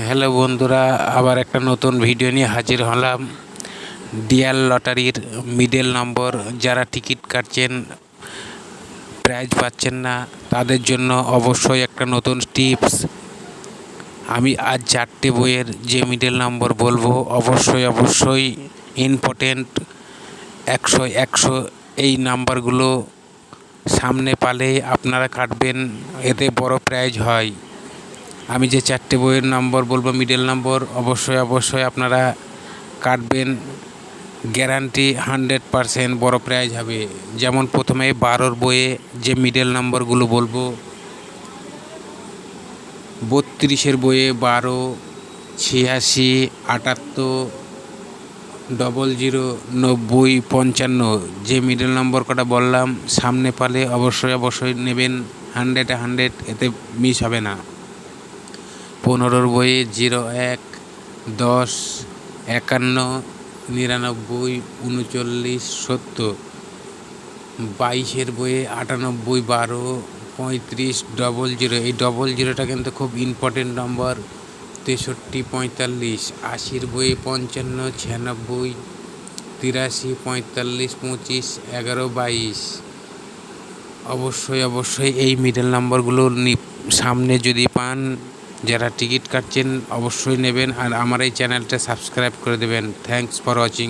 Hello বন্ধুরা, আবার একটা নতুন ভিডিও নিয়ে হাজির হলাম। ডিয়ার লটারির মিডল নম্বর যারা টিকিট কাটছেন, প্রাইজ পাচ্ছেন না, তাদের জন্য অবশ্যই একটা নতুন টিপস। আমি আজ 4টে বইয়ের যে মিডল নম্বর বলবো, অবশ্যই ইম্পর্টেন্ট। 100 এই নাম্বারগুলো সামনে পালে আপনারা কাটবেন, এতে বড় প্রাইজ হয়। আমি যে 4টে বইয়ের নম্বর বলবো মিডল নম্বর, অবশ্যই আপনারা কাটবেন, গ্যারান্টি 100% বড় প্রাইজ হবে। যেমন প্রথমে 12 বইয়ে যে মিডল নম্বরগুলো বলবো, 32 বইয়ে 12, 86, 78, 00, 90, 55 যে মিডল নম্বর কটা বললাম সামনে পালে অবশ্যই নেবেন। 100 এতে মিস হবে না। 15 বইয়ে 01, 10, 51, 99, 39, 70। 22 বইয়ে 98, 12, 35, 00। এই 00টা কিন্তু খুব ইম্পর্টেন্ট নম্বর। 63, 45, 80 বইয়ে 55, 96, 83, 45, 25, 11, 22। অবশ্যই এই মিডল নাম্বারগুলো সামনে যদি পান, যারা টিকিট কাটছেন অবশ্যই নেবেন, আর আমার এই চ্যানেলটা সাবস্ক্রাইব করে দেবেন। Thanks for watching.